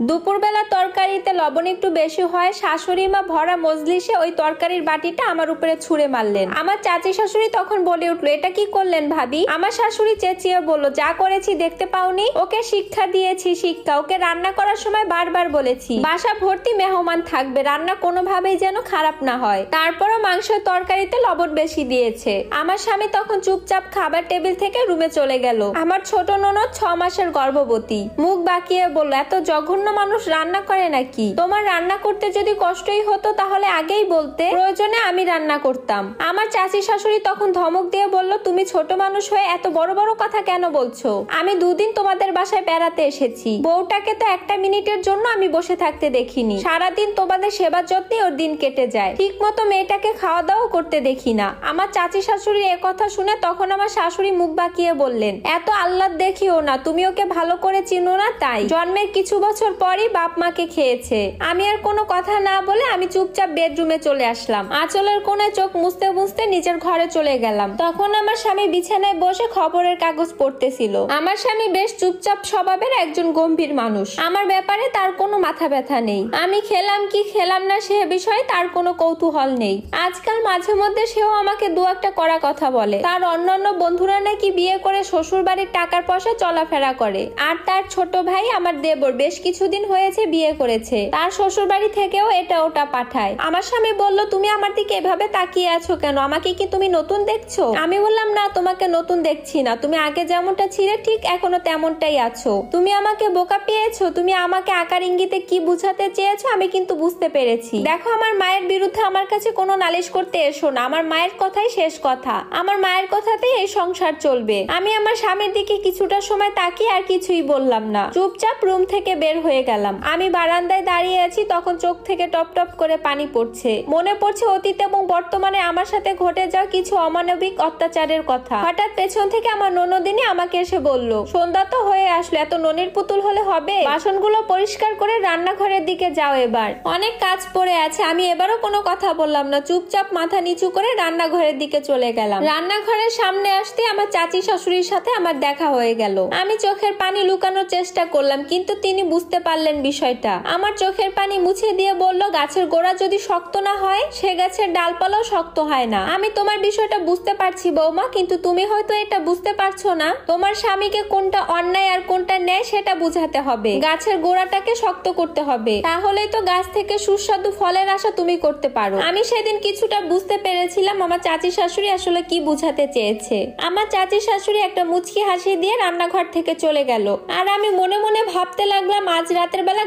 দুপুরবেলা তরকারিতে লবণ একটু বেশি হয়, শাশুড়ি মা ভরা মজলিসে ওই তরকারির বাটিটা আমার উপরে ছুঁড়ে মারলেন। আমার চাচি শাশুড়ি তখন বলে উঠলো, এটা কি করলেন ভাবি? আমার শাশুড়ি চেঁচিয়ে বলল, যা করেছি দেখতে পাওনি? ওকে শিক্ষা দিয়েছি, শিক্ষা। ওকে রান্না করার সময় বারবার বলেছি বাসা ভর্তি মেহমান থাকবে, রান্না কোনোভাবেই যেন খারাপ না হয়। তারপরও মাংসের তরকারিতে লবণ বেশি দিয়েছে। আমার স্বামী তখন চুপচাপ খাবার টেবিল থেকে রুমে চলে গেল। আমার ছোট ননদ 6 মাসের গর্ভবতী, মুখ বাঁকিয়ে বলল, এত জঘন্য মানুষ রান্না করে নাকি? তোমার রান্না করতে যদি কষ্টই হতো তাহলে আগেই বলতে, প্রয়োজনে আমি রান্না করতাম। আমার চাচি শাশুড়ি তখন ধমক দিয়ে বলল, তুমি ছোট মানুষ হয়ে এত বড় বড় কথা কেন বলছো? আমি দুদিন তোমাদের বাসায় বেড়াতে এসেছি, বউটাকে তো একটা মিনিটের জন্য আমি বসে থাকতে দেখিনি। সারাদিন তোমাদের সেবা যত্নে ওর দিন কেটে যায়, ঠিক মতো মেয়েটাকে খাওয়া দাওয়া করতে দেখি না। আমার চাচি শাশুড়ির একথা শুনে তখন আমার শাশুড়ি মুখ বাঁকিয়ে বললেন, এত আহ্লাদ দেখিও না, তুমি ওকে ভালো করে চিনো না তাই। জন্মের কিছু বছর পরই বাপ মাকে খেয়েছে। আমি আর কোনো কথা না বলে আমি চুপচাপ বেডরুমে চলে আসলাম। আঁচলের কোণে চোখ মুছতে মুছতে নিজের ঘরে চলে গেলাম। তখন আমার স্বামী বিছানায় বসে খবরের কাগজ পড়তেছিল। আমার স্বামী বেশ চুপচাপ স্বভাবের একজন গম্ভীর মানুষ। আমার ব্যাপারে তার কোনো মাথা ব্যথা নেই। আমি খেলাম কি খেলাম না সে বিষয়ে তার কোনো কৌতূহল নেই। আজকাল মাঝে মধ্যে সেও আমাকে দু একটা করা কথা বলে। তার অন্যান্য বন্ধুরা নাকি বিয়ে করে শ্বশুর বাড়ির টাকার পয়সা চলাফেরা করে। আর তার ছোট ভাই আমার দেবর বেশ কিছুদিন হয়েছে বিয়ে করেছে, তার শ্বশুর বাড়ি থেকেও এটা ওটা পাঠায়। আমার স্বামী বলল, তুমি আমার দিকে এভাবে তাকিয়ে আছো কেন? আমাকে কি তুমি নতুন দেখছো? আমি বললাম, না, তোমাকে নতুন দেখছি না। তুমি আগে যেমনটা ছিলে ঠিক এখনো তেমনটাই আছো। তুমি আমাকে বোকা পেয়েছো। তুমি আমাকে আকার ইঙ্গিতে কি বুঝাতে চেয়েছো আমি কিন্তু বুঝতে পেরেছি। দেখো, আমার মায়ের বিরুদ্ধে আমার কাছে কোনো নালিশ করতে এসো না। আমার মায়ের কথাই শেষ কথা। আমার মায়ের কথাতেই এই সংসার চলবে। আমি আমার স্বামীর দিকে কিছুটা সময় তাকিয়ে আর কিছুই বললাম না, চুপচাপ রুম থেকে বের হয়ে গেলাম। আমি বারান্দায় দাঁড়িয়ে আছি, তখন চোখ থেকে টপ টপ করে পানি পড়ছে। মনে পড়ছে অতীত এবং বর্তমানে আমার সাথে ঘটে যাওয়া কিছু অমানবিক অত্যাচারের কথা। হঠাৎ পেছন থেকে আমার ননদিনী আমাকে এসে বলল, সন্ধ্যা তো হয়ে আসলো, এত ননির পুতুল হলে হবে? বাসনগুলো পরিষ্কার করে রান্নাঘরের দিকে যাও, এবার অনেক কাজ পড়ে আছে। আমি এবারও কোনো কথা বললাম না, চুপচাপ মাথা নিচু করে রান্নাঘরের দিকে চলে গেলাম। রান্নাঘরের সামনে আসতে আমার চাচি শাশুড়ির সাথে আমার দেখা হয়ে গেল। আমি চোখের পানি লুকানোর চেষ্টা করলাম, কিন্তু তিনি বুঝতে পারলেন বিষয়টা। আমার চোখের পানি মুছে দিয়ে বলল, গাছের গোড়া যদি শক্ত না হয় সে গাছের ডালপালাও শক্ত হয় না। আমি তোমার বিষয়টা বুঝতে পারছি বৌমা, কিন্তু তুমি হয়তো এটা বুঝতে পারছো না। তোমার স্বামীকে কোনটা অন্যায় আর কোনটা ন্যায় সেটা বুঝাতে হবে। গাছের গোড়াটাকে শক্ত করতে হবে, তাহলেই তো গাছ থেকে সুস্বাদু ফলের আশা তুমি করতে পারো। আমি সেদিন কিছুটা বুঝতে পেরেছিলাম আমার চাচি শাশুড়ি আসলে কি বুঝাতে চেয়েছে। আমার চাচি শাশুড়ি একটা মুচকি হাসি দিয়ে রান্নাঘর থেকে চলে গেল। আর আমি মনে মনে ভাবতে লাগলাম, আজ রাতের বেলা